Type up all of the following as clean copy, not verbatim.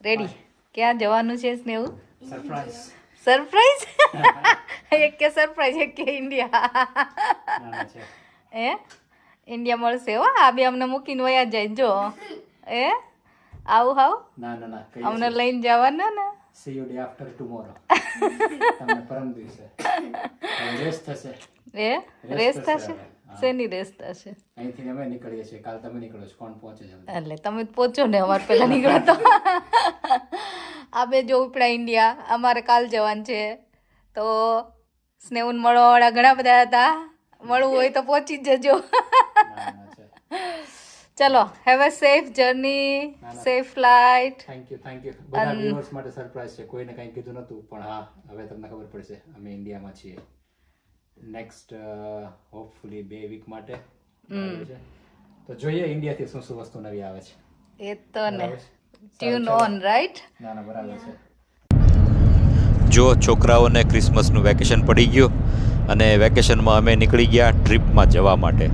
Ready. ક્યાં જવાનું છે સ્નેહુ? સરપ્રાઈઝ. સરપ્રાઈઝ. એક કે સરપ્રાઈઝ, એક કે ઇન્ડિયા. નાના છે. એ ઇન્ડિયા મળશે હો. આ બે અમને મૂકીને વયા જાય જો. એ આવું હાવ ના ના ના કહીએ અમને છીએ. લઈને જવાના ને. See you day after tomorrow. તમને પરમ દિવસે રેસ થશે. એ રેસ થશે. હવે. હા. શેની રેસ થશે? અહીંથી અમે નીકળીએ છીએ, કાલ તમે નીકળો છો, કોણ પહોંચે જલ્દી? એટલે તમે જ પહોંચો ને, અમારે પહેલા નીકળો તો. આ બે જો ઉપડા ઇન્ડિયા, અમારે કાલ જવાનું છે. તો સ્નેહુન મળવાવાળા ઘણા બધા હતા. મળવું હોય તો પહોંચી જ જજો. નાના છે. ચલો, have a safe journey, safe flight. Thank you બધા વ્યુઅર્સ માટે સરપ્રાઈઝ છે. કોઈને કંઈ કીધું નહોતું, પણ હા હવે તમને ખબર પડશે અમે ઇન્ડિયામાં છીએ. નેક્સ્ટ હોપફુલી 2 વીક માટે બરાબર છે. તો જોઈએ ઇન્ડિયાથી શું શું વસ્તુ નવી આવે છે. એ તો ને બરાબર છે. Tune on right. ના ના બરાબર છે. જો છોકરાઓને ક્રિસમસનું વેકેશન પડી ગયું અને વેકેશનમાં અમે નીકળી ગયા ટ્રીપમાં જવા માટે.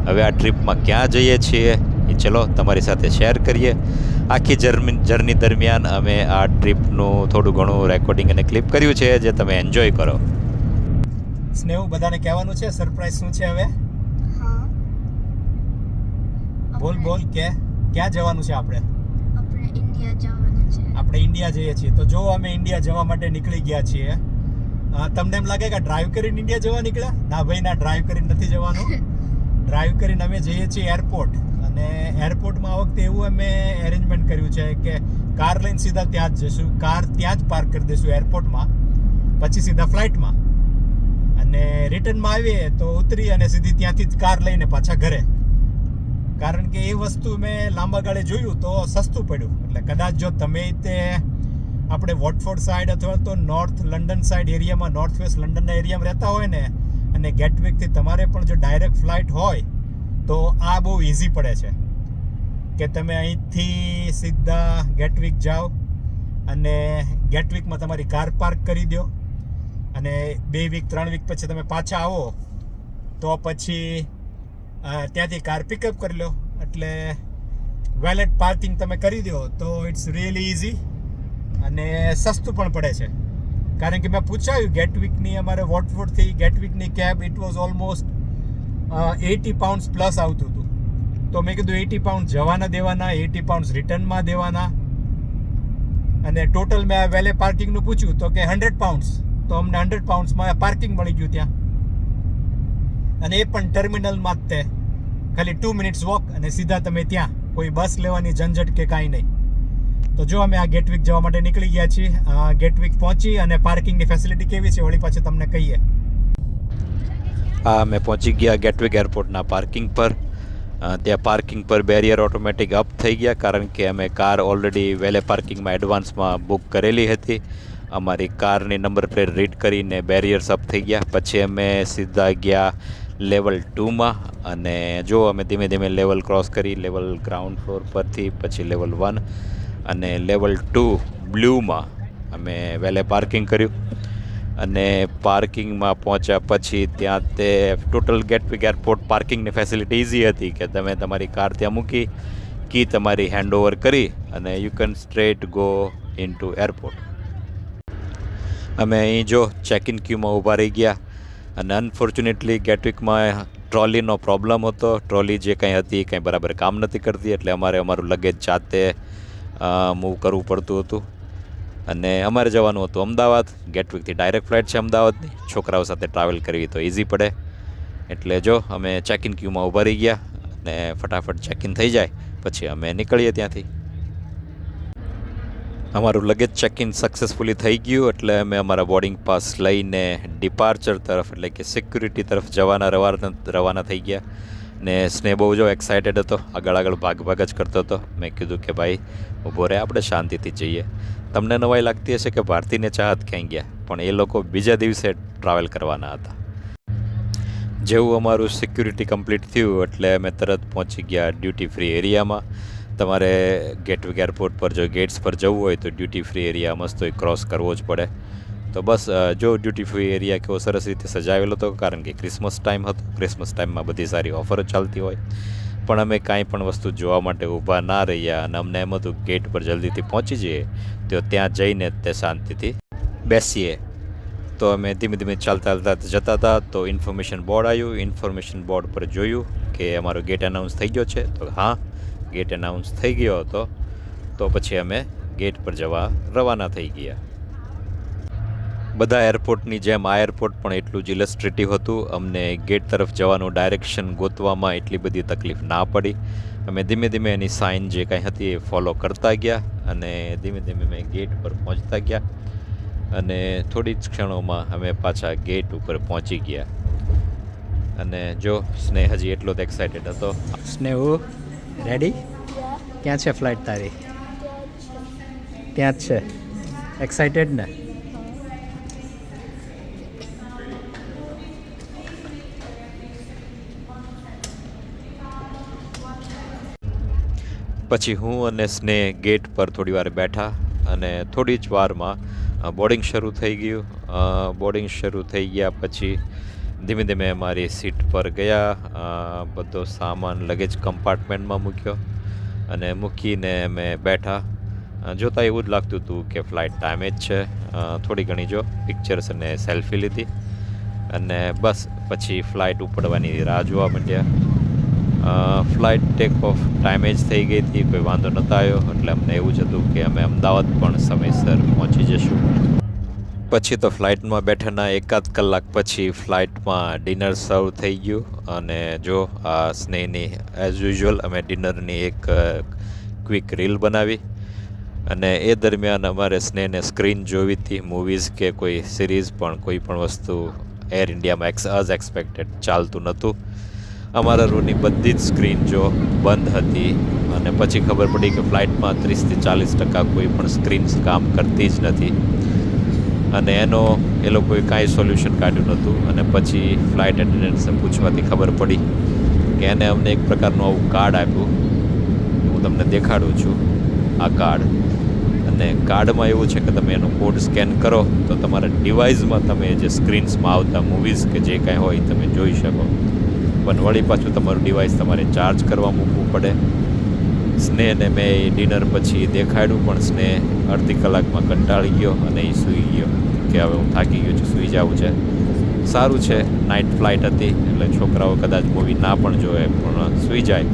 હવે આ ટ્રીપમાં ક્યાં જઈએ છીએ એ ચલો તમારી સાથે શેર કરીએ. આખી જર્ની દરમિયાન અમે આ ટ્રીપનું થોડું ઘણું રેકોર્ડિંગ અને ક્લિપ કર્યું છે, જે તમે એન્જોય કરો. સ્નેહુ બધાને કહેવાનું છે સરપ્રાઈઝ શું છે હવે? બોલ કે ક્યાં જવાનું છે આપણે? આપણે ઇન્ડિયા જવાનું છે. આપણે ઇન્ડિયા જઈએ છીએ. તો જો અમે ઇન્ડિયા જવા માટે નીકળી ગયા છીએ. તમને એમ લાગે કે ડ્રાઈવ કરીને ઇન્ડિયા જવા નીકળ્યા? ના ભાઈ ના, ડ્રાઈવ કરીને નથી જવાનું. ડ્રાઈવ કરીને અમે જઈએ છીએ એરપોર્ટ. અને એરપોર્ટમાં આ વખતે એવું અમે એરેન્જમેન્ટ કર્યું છે કે કાર લઈને સીધા ત્યાં જ જઈશું. કાર ત્યાં જ પાર્ક કરી દઈશું એરપોર્ટમાં, પછી સીધા ફ્લાઇટમાં. અને રિટર્નમાં આવીએ તો ઉતરી અને સીધી ત્યાંથી જ કાર લઈને પાછા ઘરે. કારણ કે એ વસ્તુ મેં લાંબા ગાળે જોયું તો સસ્તું પડ્યું. એટલે કદાચ જો તમે તે આપણે વોટફોર્ડ સાઈડ અથવા તો નોર્થ લંડન સાઈડ એરિયામાં, નોર્થ વેસ્ટ લંડનના એરિયામાં રહેતા હોય ને, અને ગેટવિકથી તમારે પણ જો ડાયરેક્ટ ફ્લાઇટ હોય તો આ બહુ ઇઝી પડે છે કે તમે અહીંથી સીધા ગેટવિક જાઓ અને ગેટવિકમાં તમારી કાર પાર્ક કરી દો અને 2 વીક 3 વીક પછી તમે પાછા આવો તો પછી ત્યાંથી કાર પિકઅપ કરી લો. એટલે વેલેટ પાર્કિંગ તમે કરી દો તો ઇટ્સ રિયલી ઇઝી અને સસ્તું પણ પડે છે. કારણ કે મેં પૂછાયું ગેટવિકની, અમારે વોટફોર્ડથી ગેટવિકની cab it was almost £80 plus આવતું હતું. તો મેં કીધું £80 જવાના દેવાના, £80 રિટર્નમાં દેવાના. અને ટોટલ મેં વેલે પાર્કિંગનું પૂછ્યું તો કે £100. તો અમને £100માં પાર્કિંગ મળી ગયું ત્યાં. અને એ પણ ટર્મિનલમાં જ તે ખાલી 2 મિનિટ્સ વોક અને સીધા તમે ત્યાં. કોઈ બસ લેવાની ઝંઝટ કે કાંઈ નહીં. તો જો અમે આ ગેટવિક જવા માટે નીકળી ગયા છીએ. ગેટવિક પહોંચી અને પાર્કિંગની ફેસિલિટી કેવી છે વળી પાછી તમને કહીએ. અમે પહોંચી ગયા ગેટવિક એરપોર્ટના પાર્કિંગ પર. ત્યાં પાર્કિંગ પર બેરિયર ઓટોમેટિક અપ થઈ ગયા, કારણ કે અમે કાર ઓલરેડી વેલે પાર્કિંગમાં એડવાન્સમાં બુક કરેલી હતી. અમારી કારની નંબર પ્લેટ રીડ કરીને બેરિયર્સ અપ થઈ ગયા. પછી અમે સીધા ગયા લેવલ 2માં. અને જો અમે ધીમે ધીમે લેવલ ક્રોસ કરી, લેવલ ગ્રાઉન્ડ ફ્લોર પરથી પછી લેવલ 1 અને લેવલ 2 બ્લુમાં અમે વેલે પાર્કિંગ કર્યું. અને પાર્કિંગમાં પહોંચ્યા પછી ત્યાં તે ટોટલ ગેટવિક એરપોર્ટ પાર્કિંગની ફેસિલિટી ઇઝી હતી કે તમે તમારી કાર ત્યાં મૂકી, કી તમારી હેન્ડ ઓવર કરી અને you can straight go into airport. અમે અહીં જો ચેક ઇન ક્યુમાં ઊભા રહી ગયા. અને અનફોર્ચ્યુનેટલી ગેટવિકમાં ટ્રોલીનો પ્રોબ્લેમ હતો. ટ્રોલી જે કંઈ હતી કંઈ બરાબર કામ નથી કરતી, એટલે અમારે અમારું લગેજ જાતે મૂવ કરવું પડતું હતું. અને અમારે જવાનું હતું અમદાવાદ. ગેટવિકથી ડાયરેક્ટ ફ્લાઇટ છે અમદાવાદની. છોકરાઓ સાથે ટ્રાવેલ કરવી તો ઇઝી પડે. એટલે જો અમે ચેક ઇન ક્યુમાં ઊભા રહી ગયા અને ફટાફટ ચેક ઇન થઈ જાય પછી અમે નીકળીએ ત્યાંથી. અમારું લગેજ ચેક ઇન સક્સેસફુલી થઈ ગયું. એટલે અમે અમારા બોર્ડિંગ પાસ લઈને ડિપાર્ચર તરફ એટલે કે સિક્યુરિટી તરફ રવાના થઈ ગયા. ને સ્નેહ બહુ જો એક્સાઇટેડ હતો, આગળ ભાગ જ કરતો હતો. મેં કીધું કે ભાઈ ઊભો રહે, આપણે શાંતિથી જઈએ. તમને નવાઈ લાગતી હશે કે ભારતીને ચાહત ક્યાંય ગયા, પણ એ લોકો બીજા દિવસે ટ્રાવેલ કરવાના હતા. જેવું અમારું સિક્યુરિટી કમ્પ્લીટ થયું એટલે અમે તરત પહોંચી ગયા ડ્યુટી ફ્રી એરિયામાં. તમારે ગેટવિક એરપોર્ટ પર જો ગેટ્સ પર જવું હોય તો ડ્યુટી ફ્રી એરિયા મસ્ત ક્રોસ કરવો જ પડે. તો બસ જો ડ્યુટી ફ્રી એરિયા કેવો સરસ રીતે સજાવેલો હતો, કારણ કે ક્રિસમસ ટાઈમ હતો. ક્રિસમસ ટાઈમમાં બધી સારી ઓફરો ચાલતી હોય. પણ અમે કાંઈ પણ વસ્તુ જોવા માટે ઊભા ના રહ્યા અને અમને એમ હતું ગેટ પર જલ્દીથી પહોંચી જઈએ તો ત્યાં જઈને તે શાંતિથી બેસીએ. તો અમે ધીમે ધીમે ચાલતા ચાલતા જતા હતા તો ઇન્ફોર્મેશન બોર્ડ આવ્યું. ઇન્ફોર્મેશન બોર્ડ પર જોયું કે અમારો ગેટ અનાઉન્સ થઈ ગયો છે. તો હા, ગેટ અનાઉન્સ થઈ ગયો હતો. તો પછી અમે ગેટ પર જવા રવાના થઈ ગયા. બધા એરપોર્ટની જેમ આ એરપોર્ટ પણ એટલું જ ઇલસ્ટ્રેટિવ હતું. અમને ગેટ તરફ જવાનું ડાયરેક્શન ગોતવામાં એટલી બધી તકલીફ ના પડી. અમે ધીમે ધીમે એની સાઇન જે કાંઈ હતી એ ફોલો કરતા ગયા અને ધીમે ધીમે અમે ગેટ પર પહોંચતા ગયા અને થોડી જ ક્ષણોમાં અમે પાછા ગેટ ઉપર પહોંચી ગયા. અને જો સ્નેહ હજી એટલો જ એક્સાઇટેડ હતો. સ્નેહ, રેડી? ક્યાં છે ફ્લાઇટ તારી? ત્યાં જ છે. એક્સાઇટેડ ને? પછી હું અને સ્નેહ ગેટ પર થોડી વાર બેઠા અને થોડી જ વારમાં બોર્ડિંગ શરૂ થઈ ગયું. બોર્ડિંગ શરૂ થઈ ગયા પછી ધીમે ધીમે મારી સીટ પર ગયા. બધો સામાન લગેજ કમ્પાર્ટમેન્ટમાં મૂક્યો અને મૂકીને અમે બેઠા. જોતાં એવું જ લાગતું હતું કે ફ્લાઇટ ટાઈમે જ છે. થોડી ઘણી જો પિક્ચર્સ અને સેલ્ફી લીધી અને બસ પછી ફ્લાઇટ ઉપડવાની રાહ જોવા માંડ્યા. ફ્લાઇટ ટેક ઓફ ટાઈમે જ થઈ ગઈ હતી, કોઈ વાંધો નહોતો આવ્યો. એટલે અમને એવું જ હતું કે અમે અમદાવાદ પણ સમયસર પહોંચી જશું. પછી તો ફ્લાઇટમાં બેઠાના એકાદ કલાક પછી ફ્લાઇટમાં ડિનર સર્વ થઈ ગયું અને જો આ સ્નેહની એઝ યુઝ્યુઅલ અમે ડિનરની એક ક્વિક રીલ બનાવી અને એ દરમિયાન અમારે સ્નેહને સ્ક્રીન જોવી હતી, મૂવીઝ કે કોઈ સિરીઝ, પણ કોઈ પણ વસ્તુ એર ઇન્ડિયામાં એઝ એક્સપેક્ટેડ ચાલતું નહોતું. અમારા રૂમની બધી જ સ્ક્રીન જો બંધ હતી અને પછી ખબર પડી કે ફ્લાઇટમાં 30-40% કોઈ પણ સ્ક્રીન્સ કામ કરતી જ નથી અને એનો એ લોકોએ કાંઈ સોલ્યુશન કાઢ્યું નહોતું. અને પછી ફ્લાઇટ એટેન્ડન્ટ્સને પૂછવાથી ખબર પડી કે એને અમને એક પ્રકારનું આવું કાર્ડ આપ્યું. હું તમને દેખાડું છું આ કાર્ડ. અને કાર્ડમાં એવું છે કે તમે એનો કોડ સ્કેન કરો તો તમારા ડિવાઇસમાં તમે જે સ્ક્રીન્સમાં આવતા મૂવીઝ કે જે કાંઈ હોય તમે જોઈ શકો. પણ વળી પાછું તમારું ડિવાઇસ તમારે ચાર્જ કરવા મૂકવું પડે. સ્નેહને મેં એ ડિનર પછી દેખાડ્યું પણ સ્નેહ અડધી કલાકમાં કંટાળી ગયો અને એ સૂઈ ગયો કે હવે હું થાકી ગયો છું, સૂઈ જવું છે. સારું છે, નાઇટ ફ્લાઇટ હતી એટલે છોકરાઓ કદાચ મૂવી ના પણ જોવે પણ સૂઈ જાય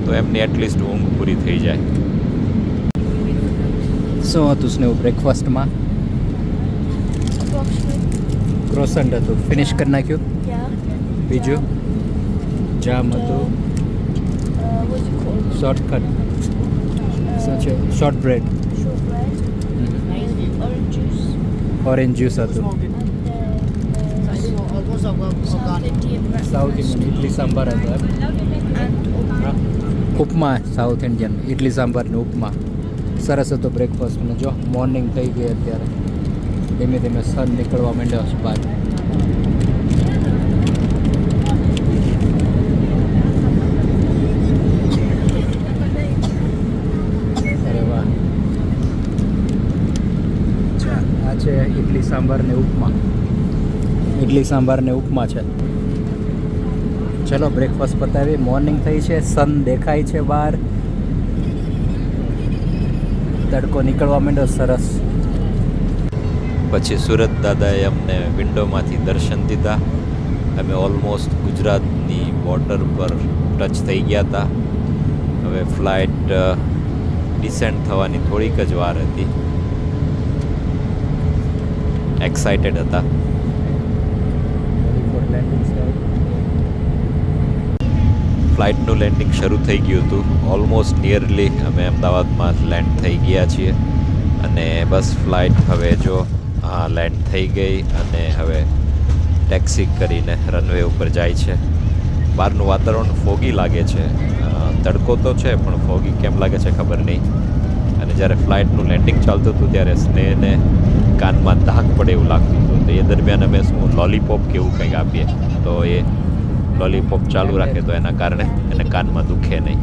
તો એમની એટલીસ્ટ ઊંઘ પૂરી થઈ જાય. શું હતું સ્નેહ બ્રેકફાસ્ટમાં? ક્રોસન્ટ હતું, ફિનિશ કરી નાખ્યું. બીજું જામ હતું, What's it called? શોર્ટકટ શું છે? Short bread, Shortbread. Orange juice. Orange juice હતું. And South Indian breakfast. South Indian idli sambar હતો. And upma, south Indian idli sambar ને ઉપમા. સરસ હતો બ્રેકફાસ્ટ. અને જો મોર્નિંગ થઈ ગઈ અત્યારે, ધીમે ધીમે સન નીકળવા માંડ્યો છે બહાર. અરે વાહ, આ છે ઇડલી સાંભાર ને ઉપમા. ઇડલી સાંભાર ને ઉપમા છે. ચલો બ્રેકફાસ્ટ પતાવી. મોર્નિંગ થઈ છે, સન દેખાય છે બહાર, તડકો નીકળવા માંડ્યો સરસ. પછી સુરત દાદાએ અમને વિન્ડોમાંથી દર્શન દીધા. અમે ઓલમોસ્ટ ગુજરાતની બોર્ડર પર ટચ થઈ ગયા હતા. હવે ફ્લાઇટ ડિસેન્ટ થવાની થોડીક જ વાર હતી. એક્સાઇટેડ હતા. ફ્લાઇટનું લેન્ડિંગ શરૂ થઈ ગયું હતું. ઓલમોસ્ટ નિયરલી અમે અમદાવાદમાં લેન્ડ થઈ ગયા છીએ અને બસ ફ્લાઇટ હવે જો લેન્ડ થઈ ગઈ અને હવે ટેક્સી કરીને રનવે ઉપર જાય છે. બહારનું વાતાવરણ ફોગી લાગે છે. તડકો તો છે પણ ફોગી કેમ લાગે છે ખબર નહીં. અને જ્યારે ફ્લાઇટનું લેન્ડિંગ ચાલતું હતું ત્યારે સ્નેહને કાનમાં ધાક પડે એવું લાગતું હતું. તો એ દરમિયાન અમે શું લોલીપોપ કે એવું કંઈક આપીએ તો એ લોલીપોપ ચાલુ રાખે તો એના કારણે એને કાનમાં દુખે નહીં.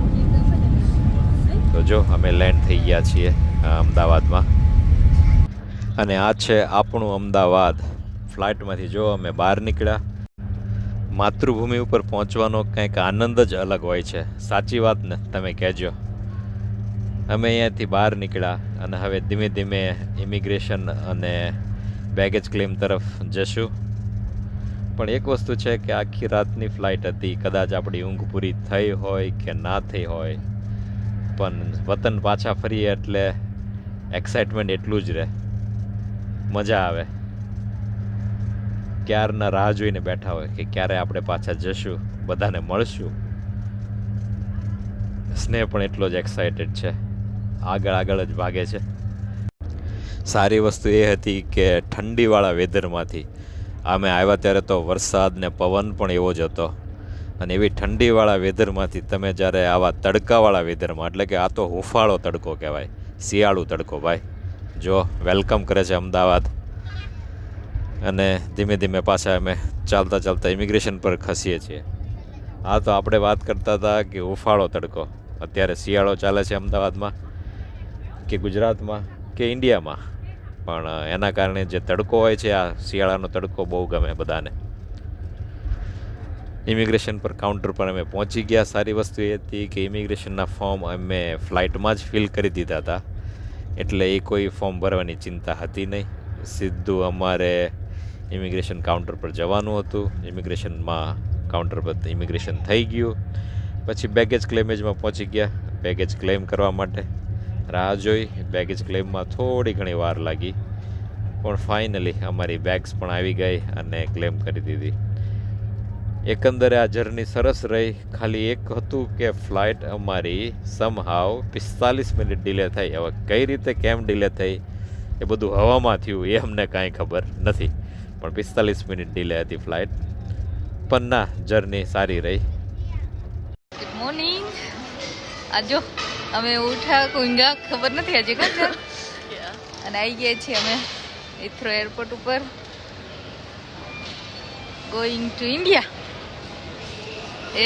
તો જો અમે લેન્ડ થઈ ગયા છીએ અમદાવાદમાં અને આ છે આપણું અમદાવાદ. ફ્લાઇટમાંથી જો અમે બહાર નીકળ્યા. માતૃભૂમિ ઉપર પહોંચવાનો કંઈક આનંદ જ અલગ હોય છે. સાચી વાત ને? તમે કહેજો. અમે અહીંયાથી બહાર નીકળ્યા અને હવે ધીમે ધીમે ઇમિગ્રેશન અને બેગેજ ક્લેમ તરફ જશું. પણ એક વસ્તુ છે કે આખી રાતની ફ્લાઇટ હતી. કદાચ આપણી ઊંઘ પૂરી થઈ હોય કે ના થઈ હોય, પણ વતન પાછા ફરીએ એટલે એક્સાઇટમેન્ટ એટલું જ રહે, મજા આવે. ક્યારના રાહ જોઈને બેઠા હોય કે ક્યારે આપણે પાછા જશું, બધાને મળશું. સ્નેહ પણ એટલો જ એક્સાઇટેડ છે, આગળ જ ભાગે છે. સારી વસ્તુ એ હતી કે ઠંડીવાળા વેધરમાંથી અમે આવ્યા ત્યારે તો વરસાદ ને પવન પણ એવો જ હતો, અને એવી ઠંડીવાળા વેધરમાંથી તમે જ્યારે આવા તડકાવાળા વેધરમાં, એટલે કે આ તો હુંફાળો તડકો કહેવાય, શિયાળુ તડકો ભાઈ, જો વેલકમ કરે છે અમદાવાદ. અને ધીમે ધીમે પાછા અમે ચાલતા ઇમિગ્રેશન પર ખસીએ છીએ. આ તો આપણે વાત કરતા હતા કે હુંફાળો તડકો, અત્યારે શિયાળો ચાલે છે અમદાવાદમાં કે ગુજરાતમાં કે ઇન્ડિયામાં, પણ એના કારણે જે તડકો હોય છે, આ શિયાળાનો તડકો બહુ ગમે બધાને. ઇમિગ્રેશન પર કાઉન્ટર પર અમે પહોંચી ગયા. સારી વસ્તુ એ હતી કે ઇમિગ્રેશનના ફોર્મ અમે ફ્લાઇટમાં જ ફિલ કરી દીધા હતા, એટલે એ કોઈ ફોર્મ ભરવાની ચિંતા હતી નહીં. સીધું અમારે ઇમિગ્રેશન કાઉન્ટર પર જવાનું હતું. ઇમિગ્રેશનમાં કાઉન્ટર પર ઇમિગ્રેશન થઈ ગયું. પછી બેગેજ ક્લેમેજમાં પહોંચી ગયા. બેગેજ ક્લેમ કરવા માટે રાહ જોઈ. બેગેજ ક્લેમમાં થોડી ઘણી વાર લાગી, પણ ફાઇનલી અમારી બેગ્સ પણ આવી ગઈ અને ક્લેમ કરી દીધી. એકંદરે આ જર્ની સરસ રહી. ખાલી એક હતું કે ફ્લાઇટ અમારી સમહાવ 45 મિનિટ ડિલે થઈ. હવે કઈ રીતે કેમ ડિલે થઈ એ બધું હવામાં થયું એ અમને કાંઈ ખબર નથી, પણ 45 મિનિટ ડિલે હતી ફ્લાઇટ. પણ ના, જર્ની સારી રહી. Good morning. આજો અમે ઉઠા કુંગા ખબર નથી હજી કાં છે, અને આવી ગયા છીએ અમે હિથ્રો એરપોર્ટ ઉપર, ગોઈંગ ટુ ઇન્ડિયા. એ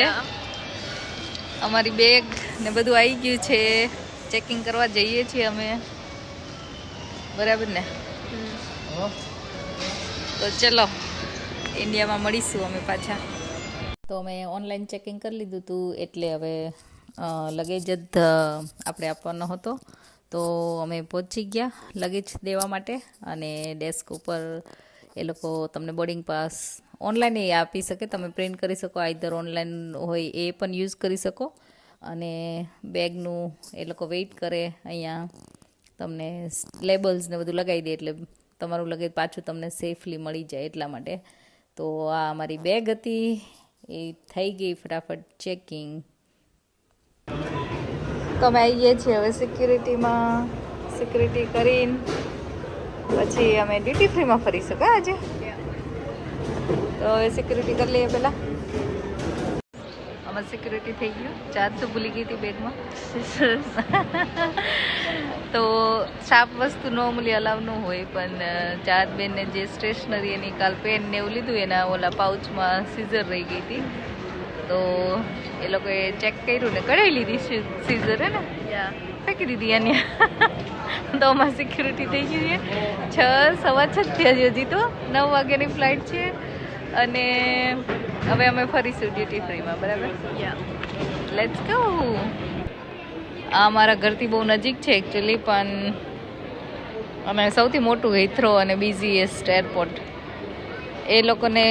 અમારી બેગ ને બધું આવી ગયું છે, ચેકિંગ કરવા જઈએ છીએ અમે, બરાબર ને? તો ચલો ઇન્ડિયામાં મળીશું અમે પાછા. તો અમે ઓનલાઈન ચેકિંગ કરી લીધું હતું, એટલે હવે લગેજ જ આપણે આપવાનો હતો. તો અમે પહોંચી ગયા લગેજ દેવા માટે, અને ડેસ્ક ઉપર એ લોકો તમને બોર્ડિંગ પાસ ઓનલાઈન એ આપી શકે, તમે પ્રિન્ટ કરી શકો, આઈધર ઓનલાઈન હોય એ પણ યુઝ કરી શકો. અને બેગનું એ લોકો વેઇટ કરે અહીંયા, તમને લેબલ્સ ને બધું લગાવી દે, એટલે તમારું લગેજ પાછું તમને સેફલી મળી જાય એટલા માટે. તો આ અમારી બેગ હતી, એ થઈ ગઈ ફટાફટ ચેકિંગ. તો અમે આવી ગયા છીએ હવે સિક્યુરિટીમાં. સિક્યુરિટી કરીને પછી અમે ડ્યુટી ફ્રીમાં ફરી શકો આજે. તો હવે સિક્યુરિટી કરી લઈએ પહેલાં. અમારે સિક્યુરિટી થઈ ગયું. ચાર્જ તો ભૂલી ગઈ હતી બેગમાં. તો શાર્પ વસ્તુ નોર્મલી અલાવ ન હોય, પણ ચાર્જ બેનને જે સ્ટેશનરી એની કાલ પેન ને એવું લીધું, એના ઓલા પાઉચમાં સીઝર રહી ગઈ હતી. તો એ લોકોએ ચેક કર્યું ને કઢાવી લીધી સીઝર, હે ને, ફેંકી દીધી એને. તો અમારી સિક્યુરિટી થઈ ગઈ છે. 6:15 થયા છે, હજી તો 9 વાગ્યાની ફ્લાઇટ છે, અને હવે અમે ફરીશું ડ્યુટી ફ્રીમાં, બરાબર? Let's go. આ અમારા ઘરથી બહુ નજીક છે એકચ્યુઅલી, પણ અમે સૌથી મોટું હિથ્રો અને બિઝીએસ્ટ એરપોર્ટ, એ લોકોને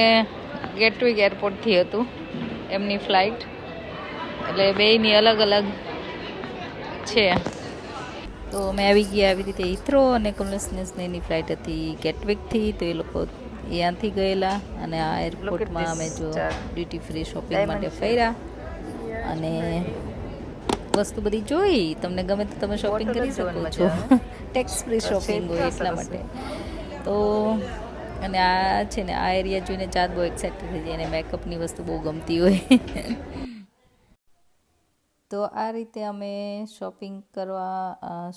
ગેટવિક એરપોર્ટથી હતું એમની ફ્લાઇટ, એટલે બેયની અલગ અલગ છે. તો અમે આવી ગયા આવી રીતે હિથ્રો, અને કમલેશની ફ્લાઇટ હતી ગેટવિકથી, તો એ લોકો ત્યાંથી ગયેલા. અને આ એરપોર્ટમાં અમે જો ડ્યુટી ફ્રી શોપિંગ માટે ફર્યા, અને વસ્તુ બધી જોઈ. તમને ગમે તો તમે શોપિંગ કરી શકો છો, ટેક્સ ફ્રી શોપિંગ હોય એટલા માટે. તો અને આ છે ને, આ એરિયા જોઈને ચાર બહુ એક્સાઇટેડ થઈ જાય, અને મેકઅપની વસ્તુ બહુ ગમતી હોય. તો આ રીતે અમે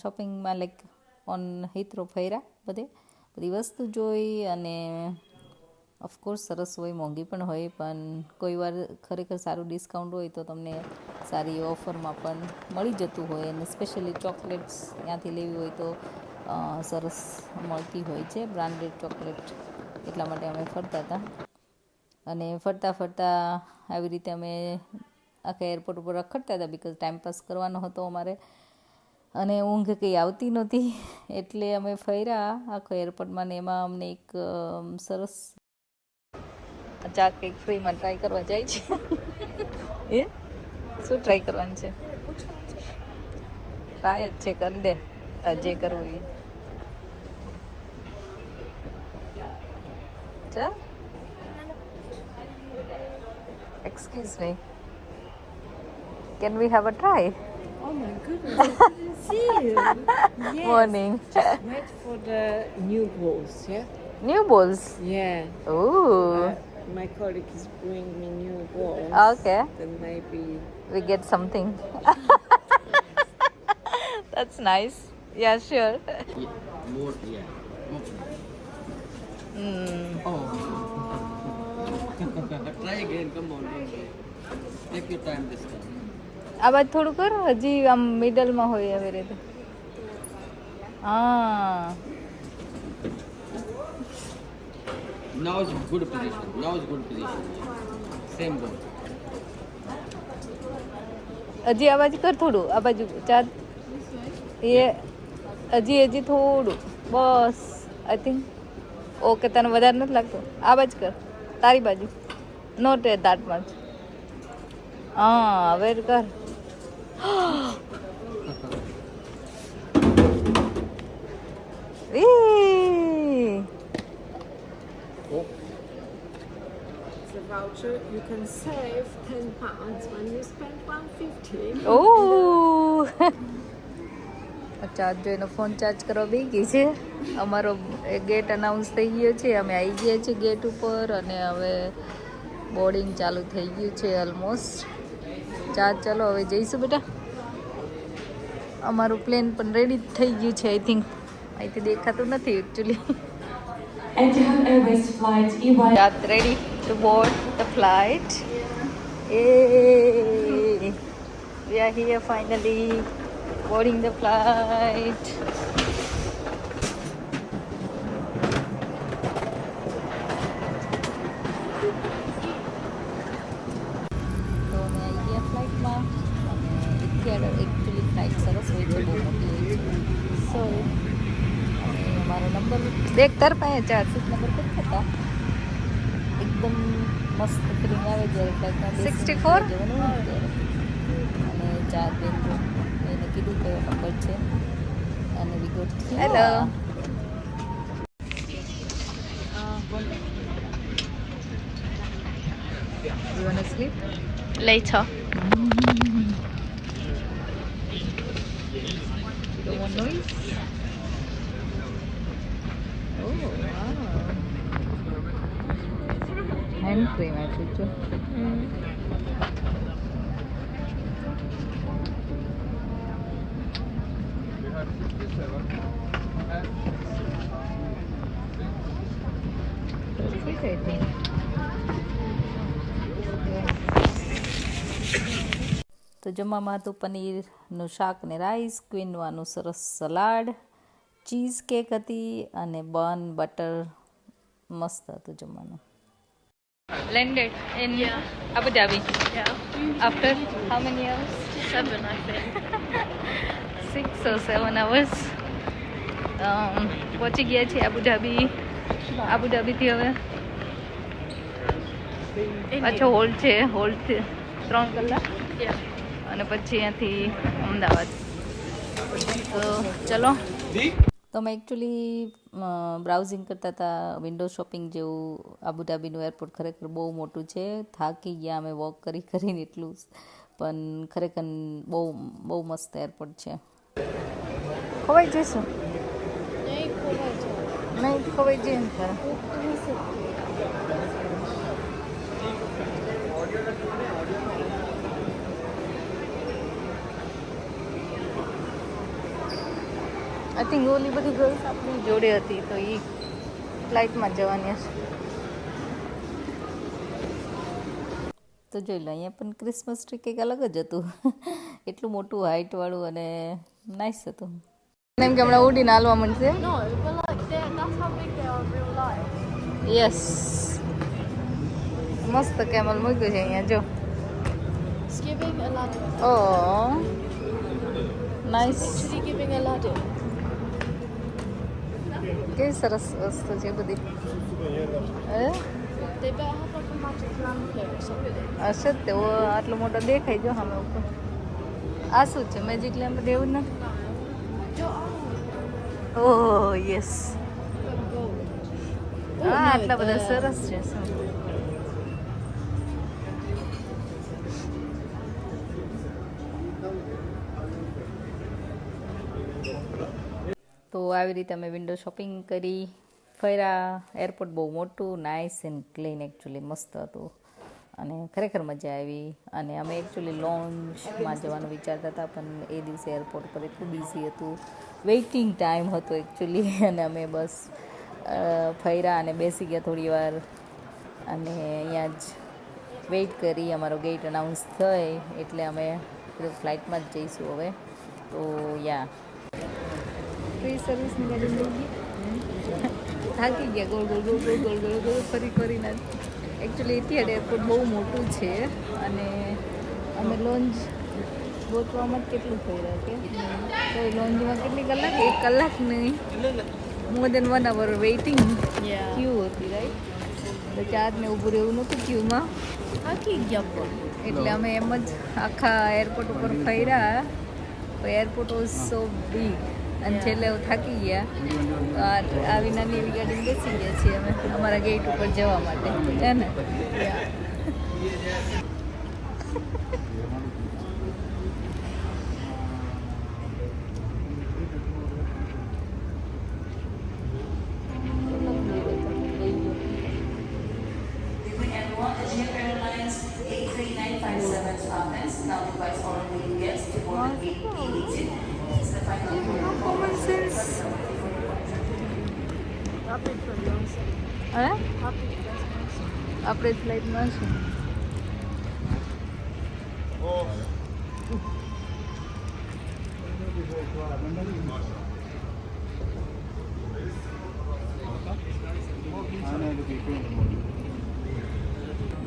શોપિંગમાં લાઈક ઓન હિથ્રો ફર્યા, બધી વસ્તુ જોઈ. અને ઓફકોર્સ સરસ હોય, મોંઘી પણ હોય, પણ કોઈ વાર ખરેખર સારું ડિસ્કાઉન્ટ હોય તો તમને સારી ઓફરમાં પણ મળી જતું હોય. અને સ્પેશિયલી ચોકલેટ્સ ત્યાંથી લેવી હોય તો સરસ મળતી હોય છે, બ્રાન્ડેડ ચોકલેટ, એટલા માટે અમે ફરતા હતા. અને ફરતા ફરતા આવી રીતે અમે આખા એરપોર્ટ ઉપર રખડતા હતા બિકોઝ ટાઈમ પાસ કરવાનો હતો અમારે અને ઊંઘ કંઈ આવતી નહોતી એટલે અમે ફર્યા આખો એરપોર્ટમાં ને એમાં અમને એક સરસ ચા કેક ફ્રીમાં ટ્રાય કરવા જાય છે એ શું ટ્રાય કરવાનું છે ટ્રાય જ છે કરી દે જે કરવું એ ચા excuse me can we have a try Oh my goodness, I didn't see you. Yes. Morning Wait for the new balls, yeah? New balls Yeah. Oh My colleague is bringing me new balls. Okay. Then maybe. we get something. That's nice. Yeah, sure. More, yeah. Mm. Oh. Try again, come on. Take your time this time. આ બાદ થોડું કર હજી આમ મિડલમાં હોય આવી રીતે હા Now is good position. Now is good position. Same ball. હજી આ બાજુ કર થોડું આ બાજુ ચાર એ હજી થોડું બસ આઈ થિંક ઓકે તને વધારે નથી લાગતું આ બાજુ કર તારી બાજુ નોટ એટ દેટ મચ હા હવે કર It's a voucher. You can save £10 when you spend £150. ઓ ચાર્જ જોઈને ફોન ચાર્જ કરવા બી ગઈ છે અમારો ગેટ અનાઉન્સ થઈ ગયો છે અમે આવી ગયા છીએ ગેટ ઉપર અને હવે બોર્ડિંગ ચાલુ થઈ ગયું છે ઓલમોસ્ટ ચાર્જ ચાલો હવે જઈશું બેટા અમારું પ્લેન પણ રેડી થઈ ગયું છે આઈ થિંક અહીંથી દેખાતું નથી actually Etihad Airways flight EY Got ready to board the flight. Yay! We are here finally boarding the flight. તો અમે આવી ગયા ફ્લાઇટમાં અને એકચ્યુઅલી ફ્લાઇટ સરસ હોય છે બહુ મોટી હોય છે સો અમારો નંબર દેખ તાર પાસે 4 સીટ નંબર કઈ હતા એકદમ મસ્ત ફિલિંગ આવે જ્યારે ફ્લાઇટમાં 64 જવાનું હોય ત્યારે અને 4 બેન એને કીધું કયો નંબર છે અને we got hello You wanna sleep? Later. You don't want noise? Oh, wow. Hand cream actually too. That's it, I think. તો જમવામાં હતું પનીરનું શાક ને રાઈસ ક્વિનોવાનું સરસ સલાડ ચીઝ કેક હતી અને બન બટર મસ્ત હતું જમવાનું Landed in Abu Dhabi. Yeah. After how many hours? 7, I think. 6 or 7 hours. પહોંચી ગયા છીએ આબુ ધાબીથી હવે પાછો હોલ્ડ છે હોલ્ડ 3 કલાક Yeah. અને પછી અહીંયાથી અમદાવાદ તો ચલો તો અમે એકચ્યુઅલી બ્રાઉઝિંગ કરતા હતા વિન્ડો શોપિંગ જેવું આબુ ધાબીનું એરપોર્ટ ખરેખર બહુ મોટું છે થાકી ગયા અમે વોક કરીને એટલું પણ ખરેખર બહુ મસ્ત એરપોર્ટ છે ખવાઈ જઈશું નહીં ખવાઈ જઈએ ને ખરા આઈ થિંક ઓલી બધી ગર્લ્સ આપણી જોડે હતી તો એ ફ્લાઇટમાં જવાની હશે તો જોઈ લો અહીંયા પણ ક્રિસમસ ટ્રી કંઈક અલગ જ હતું એટલું મોટું હાઇટવાળું અને નાઇસ હતું એમ કે હમણાં ઉડીને હાલવા માંડશે No, but like that's how big they are in real life. Yes મસ્ત કેમલ મૂક્યું છે અહીંયા જો. It's giving Aladdin. Oh nice. Literally giving Aladdin. કેવી સરસ વસ્તુ છે બધી. They better have like a magic lamp here or something. હશે જ તેવો આટલો મોટો દેખાય જો સામે ઉપર. આ શું છે મેજિક લેમ્પ દેવું નથી. ઓહ યસ. હા આટલા બધા સરસ છે શું. તો આવી રીતે અમે વિન્ડો શોપિંગ કરી ફર્યા. એરપોર્ટ બહુ મોટું, નાઇસ એન્ડ ક્લીન, એકચ્યુઅલી મસ્ત હતું અને ખરેખર મજા આવી. અને અમે એકચ્યુઅલી લોન્જમાં જવાનું વિચારતા હતા પણ એ દિવસે એરપોર્ટ પર એટલું બિઝી હતું, વેઇટિંગ ટાઈમ હતો એકચ્યુઅલી. અને અમે બસ ફર્યા અને બેસી ગયા થોડી વાર અને અહીંયા જ વેઇટ કરી. અમારો ગેટ અનાઉન્સ થઈ એટલે અમે ફ્લાઇટમાં જ જઈશું હવે. તો યા ફ્રી સર્વિસની ગાડી લઈ ગઈ. થાકી ગયા ગોળ ગોળ ગોળ ગોળ ગોળ ગોળ ગોળ ફરી ફરીને. એકચ્યુઅલી એતિહાદ એરપોર્ટ બહુ મોટું છે અને અમે લોન્જ ગોતવામાં જ કેટલું થઈ રહ્યું કે તો એ લોન્જમાં કેટલી કલાક, 1 કલાક નહીં, મોર દેન 1 hour વેઇટિંગ ક્યુ હતી રાઈટ. તો ચાર્જને ઊભું રહેવું નહોતું ક્યુમાં. થાકી ગયા પણ. એટલે અમે એમ જ આખા એરપોર્ટ ઉપર ફર્યા. તો એરપોર્ટ વોઝ સો બિગ અને છેલ્લે થાકી ગયા. તો આવી નાની એવી ગાડીમાં બેસી ગયા છીએ અમે અમારા ગેટ ઉપર જવા માટે છે ને. હે આપણે ફ્લાઇટમાં છું.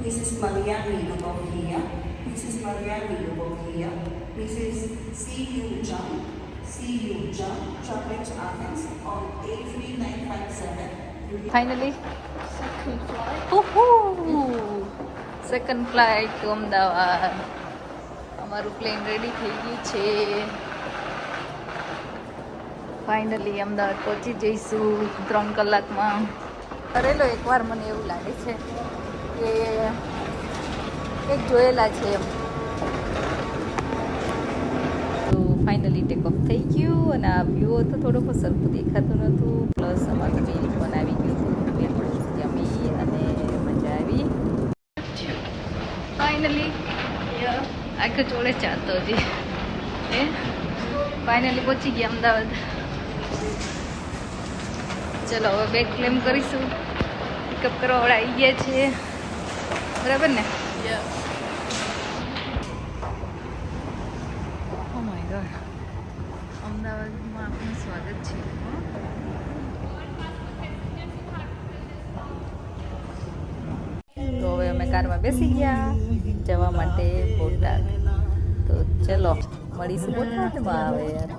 Mrs. Maria Nilubohia, Mrs. Maria Nilubohia, Mrs. C.U. Jung, C.U. Jung, Chocolate Athens on A3957. Finally second flight to Ahmedabad. અમારું પ્લેન રેડી થઈ ગયું છે. ફાઇનલી અમદાવાદ પહોંચી જઈશું 3 કલાકમાં. કરેલો એકવાર મને એવું લાગે છે કે એક જોયેલા છે એમ. તો ફાઇનલી ટેક ઓફ થઈ ગયું અને આ વ્યૂ તો થોડોક સરખું દેખાતું નહોતું. પ્લસ અમારું બિલ પણ આવી ગયું હતું. જમી અને મજા આવી. ફાઇનલી આખો ચોળે ચાલતો હજી એ ફાઇનલી પહોંચી ગયા અમદાવાદ. ચલો હવે બેગ ક્લેમ કરીશું. પિકઅપ કરવા વાળા આવી ગયા છે બરાબર ને. ઓ માય ગોડ, અમદાવાદમાં આપનું સ્વાગત છે. તો હવે અમે કારમાં બેસી ગયા જવા માટે બોટાદ. તો ચલો મળીશું બોટાદમાં આવે યાર.